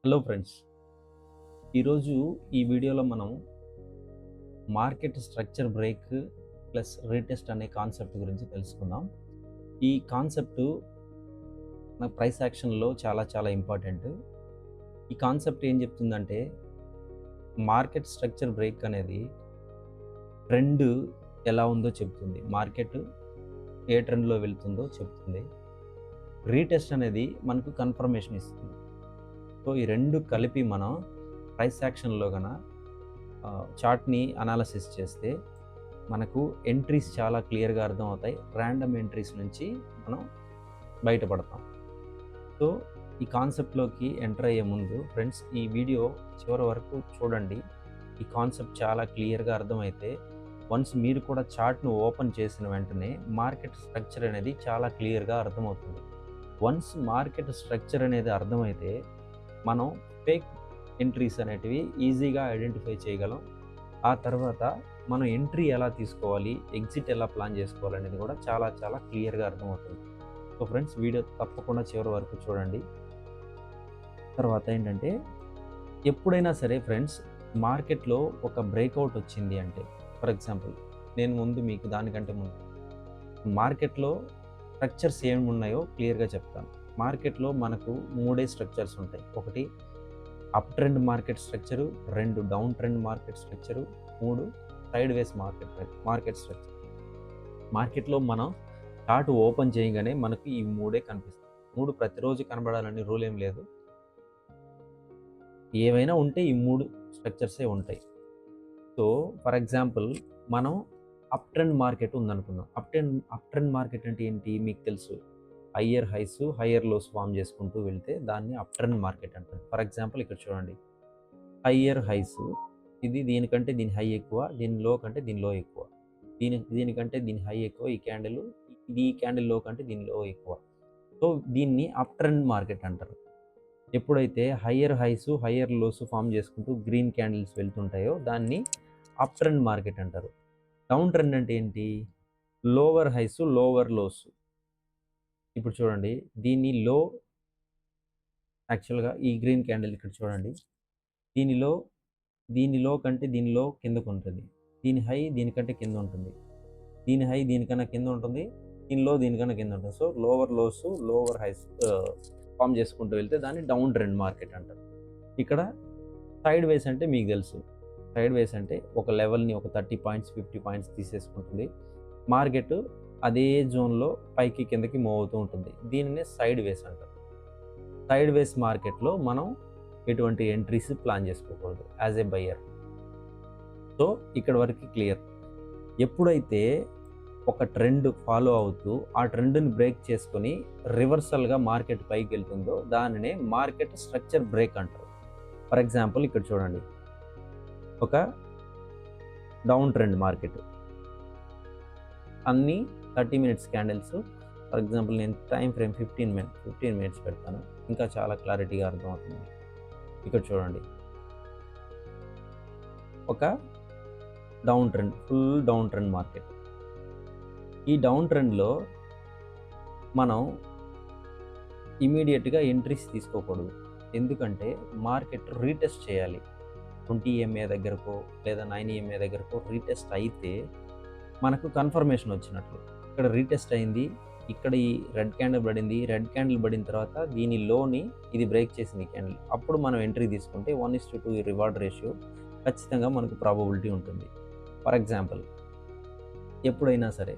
Hello friends, ఈరోజు ఈ వీడియోలో మనం market structure break plus retest అనే కాన్సెప్ట్ గురించి తెలుసుకుందాం. ఈ కాన్సెప్ట్ మన ప్రైస్ యాక్షన్లో చాలా ఇంపార్టెంట్. ఈ కాన్సెప్ట్ ఏం చెప్తుందంటే మార్కెట్ స్ట్రక్చర్ బ్రేక్ అనేది ట్రెండ్ ఎలా ఉందో చెప్తుంది, మార్కెట్ ఏ ట్రెండ్లో వెళ్తుందో చెప్తుంది. రీటెస్ట్ అనేది మనకు కన్ఫర్మేషన్ ఇస్తుంది. సో ఈ రెండు కలిపి మనం ప్రైస్ యాక్షన్లో చార్ట్ని అనాలసిస్ చేస్తే మనకు ఎంట్రీస్ చాలా క్లియర్గా అర్థమవుతాయి. ర్యాండమ్ ఎంట్రీస్ నుంచి మనం బయటపడతాం. సో ఈ కాన్సెప్ట్లోకి ఎంటర్ అయ్యే ముందు ఫ్రెండ్స్, ఈ వీడియో చివరి వరకు చూడండి. ఈ కాన్సెప్ట్ చాలా క్లియర్గా అర్థమైతే వన్స్ మీరు కూడా చార్ట్ను ఓపెన్ చేసిన వెంటనే మార్కెట్ స్ట్రక్చర్ అనేది చాలా క్లియర్గా అర్థమవుతుంది. వన్స్ మార్కెట్ స్ట్రక్చర్ అనేది అర్థమైతే మనం ఫేక్ ఎంట్రీస్ అనేటివి ఈజీగా ఐడెంటిఫై చేయగలం. ఆ తర్వాత మనం ఎంట్రీ ఎలా తీసుకోవాలి, ఎగ్జిట్ ఎలా ప్లాన్ చేసుకోవాలనేది కూడా చాలా క్లియర్గా అర్థమవుతుంది. సో ఫ్రెండ్స్, వీడియో తప్పకుండా చివరి వరకు చూడండి. తర్వాత ఏంటంటే, ఎప్పుడైనా సరే ఫ్రెండ్స్, మార్కెట్లో ఒక బ్రేక్అవుట్ వచ్చింది అంటే, ఫర్ ఎగ్జాంపుల్ నేను ముందు మీకు దానికంటే ముందు మార్కెట్లో స్ట్రక్చర్స్ ఏమి ఉన్నాయో క్లియర్గా చెప్తాను. మార్కెట్లో మనకు మూడే స్ట్రక్చర్స్ ఉంటాయి. ఒకటి up trend market structure, 2 down trend market structure, 3 side వేస్ మార్కెట్ స్ట్రక్చర్. మార్కెట్లో మనం చార్ట్ ఓపెన్ చేయగానే మనకు ఈ మూడే కనిపిస్తాయి. 3 ప్రతిరోజు కనబడాలని రూల్ ఏం లేదు. ఏవైనా ఉంటే ఈ 3 స్ట్రక్చర్సే ఉంటాయి. సో ఫర్ ఎగ్జాంపుల్ మనం అప్ ట్రెండ్ మార్కెట్ ఉందనుకుందాం. అప్ ట్రెండ్ మార్కెట్ అంటే ఏంటి మీకు తెలుసు. Higher highs, higher lows form చేసుకుంటూ వెళ్తే దాన్ని అప్ ట్రెండ్ మార్కెట్ అంటారు. ఫర్ ఎగ్జాంపుల్ ఇక్కడ చూడండి, హయ్యర్ హైస్, ఇది దీనికంటే దీని హై ఎక్కువ, దీని లో కంటే దీని లో ఎక్కువ, దీనికంటే దీని హై ఎక్కువ, ఈ క్యాండిల్ ఈ క్యాండిల్ లో కంటే దీని లో ఎక్కువ. సో దీన్ని అప్ ట్రెండ్ మార్కెట్ అంటారు. ఎప్పుడైతే higher highs, higher lows form చేసుకుంటూ గ్రీన్ క్యాండిల్స్ వెళ్తుంటాయో దాన్ని అప్ ట్రెండ్ మార్కెట్ అంటారు. డౌన్ ట్రెండ్ అంటే ఏంటి, లోవర్ హైస్, లోవర్ లోస్. ఇప్పుడు చూడండి, దీని లో, యాక్చువల్గా ఈ గ్రీన్ క్యాండిల్ ఇక్కడ చూడండి, దీనిలో కంటే దీనిలో కిందకు ఉంటుంది, దీని హై దీనికంటే కింద ఉంటుంది, దీని హై దీనికన్నా కింద ఉంటుంది, దీనిలో దీనికన్నా కింద ఉంటుంది. So lower lows, lower highs form చేసుకుంటూ వెళ్తే దాన్ని డౌన్ ట్రెండ్ మార్కెట్ అంటారు. ఇక్కడ సైడ్ వేస్ అంటే మీకు తెలుసు. సైడ్ వేస్ అంటే ఒక లెవెల్ని ఒక 30 పాయింట్స్ 50 పాయింట్స్ తీసేసుకుంటుంది. మార్కెట్ అదే జోన్లో పైకి కిందకి మూవ్ అవుతూ ఉంటుంది. దీనినే సైడ్ వేస్ అంటారు. సైడ్ వేస్ మార్కెట్లో మనం ఎటువంటి ఎంట్రీస్ ప్లాన్ చేసుకోకూడదు యాజ్ ఏ బయ్యర్. సో ఇక్కడ వరకు క్లియర్. ఎప్పుడైతే ఒక ట్రెండ్ ఫాలో అవుతూ ఆ ట్రెండ్ని బ్రేక్ చేసుకొని రివర్సల్గా మార్కెట్ పైకి వెళ్తుందో దానినే మార్కెట్ స్ట్రక్చర్ బ్రేక్ అంటారు. ఫర్ ఎగ్జాంపుల్ ఇక్కడ చూడండి, ఒక డౌన్ ట్రెండ్ మార్కెట్, అన్ని 30 మినిట్స్ క్యాండిల్స్. ఫర్ ఎగ్జాంపుల్ నేను టైం ఫ్రేమ్ 15 మినిట్స్ పెడతాను, ఇంకా చాలా క్లారిటీగా అర్థమవుతుంది. ఇక్కడ చూడండి, ఒక down trend, full down trend market. ఈ డౌన్ ట్రెండ్లో మనం ఇమీడియట్గా ఎంట్రీస్ తీసుకోకూడదు. ఎందుకంటే మార్కెట్ రీటెస్ట్ చేయాలి. 20 EMA దగ్గరకో లేదా 9 EMA దగ్గరకో రీటెస్ట్ అయితే మనకు కన్ఫర్మేషన్ వచ్చినట్లు. ఇక్కడ రీటెస్ట్ అయింది, ఇక్కడ ఈ రెడ్ క్యాండిల్ పడింది, రెడ్ క్యాండిల్ పడిన తర్వాత దీని లోని ఇది బ్రేక్ చేసింది క్యాండిల్, అప్పుడు మనం ఎంట్రీ తీసుకుంటే 1:2 రివార్డ్ రేషియో ఖచ్చితంగా మనకు ప్రాబబిలిటీ ఉంటుంది. ఫర్ ఎగ్జాంపుల్ ఎప్పుడైనా సరే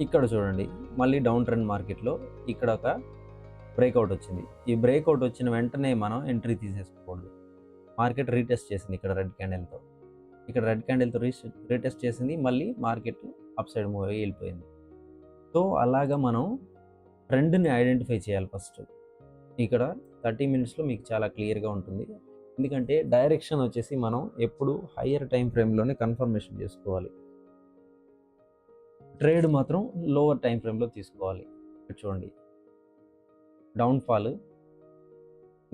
ఇక్కడ చూడండి, మళ్ళీ డౌన్ ట్రెండ్ మార్కెట్లో ఇక్కడ ఒక బ్రేక్అవుట్ వచ్చింది. ఈ బ్రేక్అవుట్ వచ్చిన వెంటనే మనం ఎంట్రీ తీసేసుకోకూడదు. మార్కెట్ రీటెస్ట్ చేసింది ఇక్కడ రెడ్ క్యాండిల్తో, రీటెస్ట్ చేసింది, మళ్ళీ మార్కెట్ అప్ సైడ్ మూవ్ అయ్యి వెళ్ళిపోయింది. సో అలాగా మనం ట్రెండ్ని ఐడెంటిఫై చేయాలి ఫస్ట్. ఇక్కడ 30 మినిట్స్లో మీకు చాలా క్లియర్గా ఉంటుంది. ఎందుకంటే డైరెక్షన్ వచ్చేసి మనం ఎప్పుడు హయ్యర్ టైం ఫ్రేమ్లోనే కన్ఫర్మేషన్ చేసుకోవాలి. ట్రేడ్ మాత్రం లోవర్ టైం ఫ్రేమ్లో తీసుకోవాలి. చూడండి, డౌన్ఫాల్,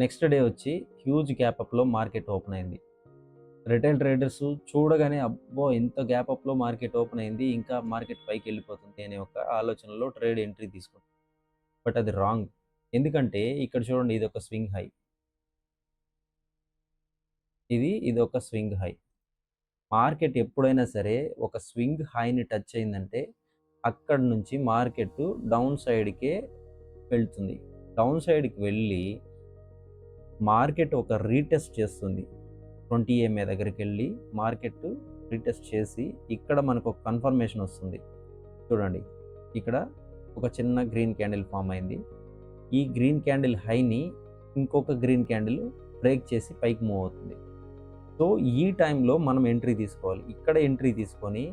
నెక్స్ట్ డే వచ్చి హ్యూజ్ గ్యాప్ అప్లో మార్కెట్ ఓపెన్ అయింది. రిటైల్ ట్రేడర్స్ చూడగానే అబ్బో ఇంత గ్యాప్ అప్లో మార్కెట్ ఓపెన్ అయింది, ఇంకా మార్కెట్ పైకి వెళ్ళిపోతుంది అనే ఒక ఆలోచనలో ట్రేడ్ ఎంట్రీ తీసుకుంటారు. బట్ అది రాంగ్. ఎందుకంటే ఇక్కడ చూడండి, ఇది ఒక స్వింగ్ హై, ఇది ఒక స్వింగ్ హై. మార్కెట్ ఎప్పుడైనా సరే ఒక స్వింగ్ హైని టచ్ అయిందంటే అక్కడ నుంచి మార్కెట్ డౌన్ సైడ్కే వెళ్తుంది. డౌన్ సైడ్కి వెళ్ళి మార్కెట్ ఒక రీటెస్ట్ చేస్తుంది. 20 EMA దగ్గరికి వెళ్ళి మార్కెట్ రీటెస్ట్ చేసి ఇక్కడ మనకు ఒక కన్ఫర్మేషన్ వస్తుంది. చూడండి, ఇక్కడ ఒక చిన్న గ్రీన్ క్యాండిల్ ఫామ్ అయింది. ఈ గ్రీన్ క్యాండిల్ హైని ఇంకొక గ్రీన్ క్యాండిల్ బ్రేక్ చేసి పైకి మూవ్ అవుతుంది. సో ఈ టైంలో మనం ఎంట్రీ తీసుకోవాలి. ఇక్కడ ఎంట్రీ తీసుకొని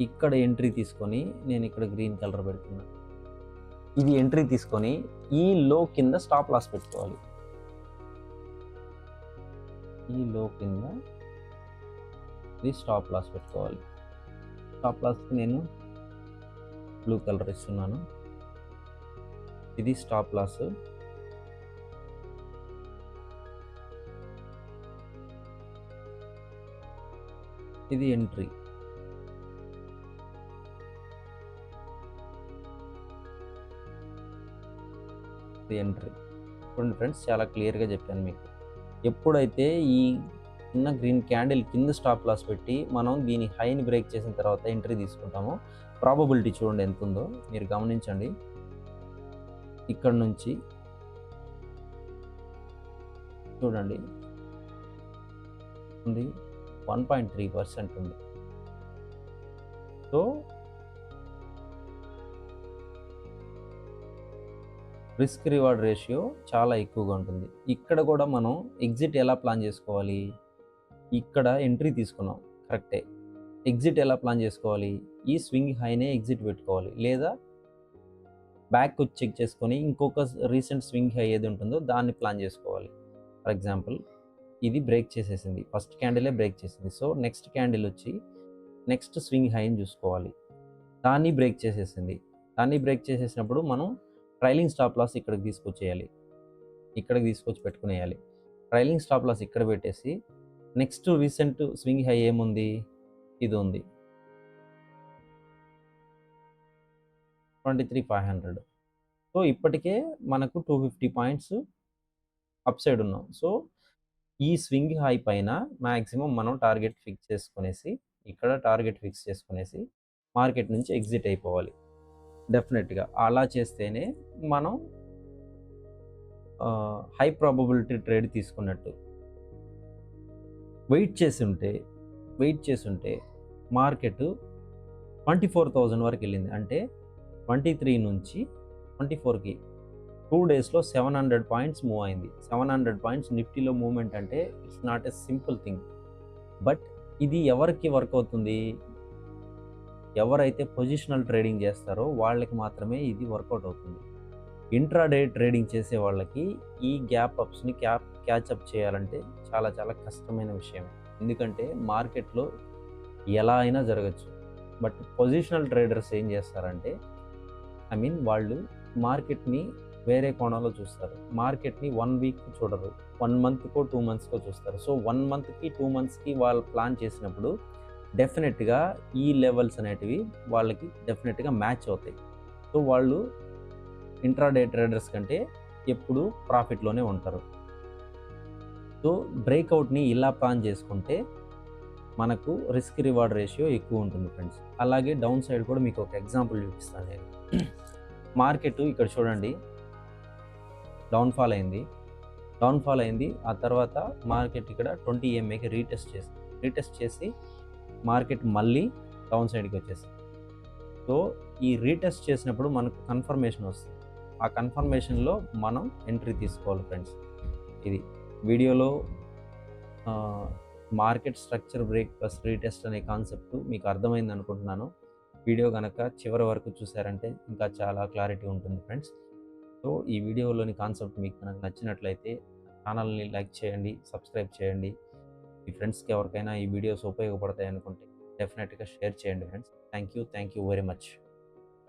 ఇక్కడ ఎంట్రీ తీసుకొని నేను ఇక్కడ గ్రీన్ కలర్ పెడుతున్నా. ఇది ఎంట్రీ తీసుకొని ఈ లో కింద స్టాప్ లాస్ పెట్టుకోవాలి. ఈ లో కింద ఇది స్టాప్ లాస్ పెట్టుకోవాలి. స్టాప్ లాస్కి నేను బ్లూ కలర్ ఇస్తున్నాను. ఇది స్టాప్ లాస్. ఇది ఎంట్రీ. ఎంట్రీ చూడండి ఫ్రెండ్స్, చాలా క్లియర్గా చెప్పాను మీకు. ఎప్పుడైతే ఈ చిన్న గ్రీన్ క్యాండిల్ కింద స్టాప్ లాస్ పెట్టి మనం దీని హైని బ్రేక్ చేసిన తర్వాత ఎంట్రీ తీసుకుంటామో ప్రాబబిలిటీ చూడండి ఎంత ఉందో మీరు గమనించండి. ఇక్కడ నుంచి చూడండి ఉంది 1.3% ఉంది. సో రిస్క్ రివార్డ్ రేషియో చాలా ఎక్కువగా ఉంటుంది. ఇక్కడ కూడా మనం ఎగ్జిట్ ఎలా ప్లాన్ చేసుకోవాలి? ఇక్కడ ఎంట్రీ తీసుకున్నాం కరెక్టే, ఎగ్జిట్ ఎలా ప్లాన్ చేసుకోవాలి? ఈ స్వింగ్ హైనే ఎగ్జిట్ పెట్టుకోవాలి, లేదా బ్యాక్ వచ్చి చెక్ చేసుకొని ఇంకొక రీసెంట్ స్వింగ్ హై ఏది ఉంటుందో దాన్ని ప్లాన్ చేసుకోవాలి. ఫర్ ఎగ్జాంపుల్ ఇది బ్రేక్ చేసేసింది, ఫస్ట్ క్యాండిలే బ్రేక్ చేసింది. సో నెక్స్ట్ క్యాండిల్ వచ్చి నెక్స్ట్ స్వింగ్ హైని చూసుకోవాలి. దాన్ని బ్రేక్ చేసేసింది. దాన్ని బ్రేక్ చేసేసినప్పుడు మనం ట్రైలింగ్ స్టాప్ లాస్ ఇక్కడికి తీసుకొచ్చేయాలి, ఇక్కడికి తీసుకొచ్చి పెట్టుకునేయాలి. ట్రైలింగ్ స్టాప్ లాస్ ఇక్కడ పెట్టేసి నెక్స్ట్ రీసెంట్ స్వింగ్ హై ఏముంది? ఇది ఉంది 23,500. సో ఇప్పటికే మనకు 250 పాయింట్స్ అప్ సైడ్ ఉన్నాం. సో ఈ స్వింగ్ హై పైన మ్యాక్సిమం మనం టార్గెట్ ఫిక్స్ చేసుకునేసి ఇక్కడ టార్గెట్ ఫిక్స్ చేసుకునేసి మార్కెట్ నుంచి ఎగ్జిట్ అయిపోవాలి. డెఫినెట్గా అలా చేస్తేనే మనం హై ప్రాబబిలిటీ ట్రేడ్ తీసుకున్నట్టు. వెయిట్ చేసి ఉంటే మార్కెట్ 24,000 వరకు వెళ్ళింది. అంటే 23 నుంచి 24కి 2 డేస్లో 700 పాయింట్స్ మూవ్ అయింది. 700 పాయింట్స్ నిఫ్టీలో మూవ్మెంట్ అంటే it's not a simple thing. But ఇది ఎవరికి వర్క్ అవుతుంది? ఎవరైతే పొజిషనల్ ట్రేడింగ్ చేస్తారో వాళ్ళకి మాత్రమే ఇది వర్కౌట్ అవుతుంది. ఇంట్రాడే ట్రేడింగ్ చేసే వాళ్ళకి ఈ గ్యాప్ అప్స్ని క్యాచప్ చేయాలంటే చాలా చాలా కష్టమైన విషయం. ఎందుకంటే మార్కెట్లో ఎలా అయినా జరగచ్చు. బట్ పొజిషనల్ ట్రేడర్స్ ఏం చేస్తారంటే వాళ్ళు మార్కెట్ని వేరే కోణంలో చూస్తారు. మార్కెట్ని 1 వీక్ చూడరు, 1 మంత్కో 2 మంత్స్కో చూస్తారు. సో 1 మంత్కి 2 మంత్స్కి వాళ్ళు ప్లాన్ చేసినప్పుడు డెఫినెట్గా ఈ లెవెల్స్ అనేటివి వాళ్ళకి డెఫినెట్గా మ్యాచ్ అవుతాయి. సో వాళ్ళు ఇంట్రాడే ట్రేడర్స్ కంటే ఎప్పుడు ప్రాఫిట్లోనే ఉంటారు. సో బ్రేక్అవుట్ని ఇలా ప్లాన్ చేసుకుంటే మనకు రిస్క్ రివార్డ్ రేషియో ఎక్కువ ఉంటుంది ఫ్రెండ్స్. అలాగే డౌన్ సైడ్ కూడా మీకు ఒక ఎగ్జాంపుల్ చూపిస్తాను నేను. మార్కెట్ ఇక్కడ చూడండి డౌన్ఫాల్ అయింది. ఆ తర్వాత మార్కెట్ ఇక్కడ 20 EMAకి రీటెస్ట్ చేసి మార్కెట్ మళ్ళీ డౌన్ సైడ్కి వచ్చేసింది. సో ఈ రీటెస్ట్ చేసినప్పుడు మనకు కన్ఫర్మేషన్ వస్తుంది. ఆ కన్ఫర్మేషన్లో మనం ఎంట్రీ తీసుకోవాలి ఫ్రెండ్స్. ఇది వీడియోలో market structure break plus retest అనే కాన్సెప్ట్ మీకు అర్థమైంది అనుకుంటున్నాను. వీడియో కనుక చివరి వరకు చూసారంటే ఇంకా చాలా క్లారిటీ ఉంటుంది ఫ్రెండ్స్. సో ఈ వీడియోలోని కాన్సెప్ట్ మీకు కనుక నచ్చినట్లయితే ఛానల్ని లైక్ చేయండి, సబ్స్క్రైబ్ చేయండి. మీ ఫ్రెండ్స్కి ఎవరికైనా ఈ వీడియోస్ ఉపయోగపడతాయి అనుకుంటే డెఫినెట్గా షేర్ చేయండి friends. Thank you very much.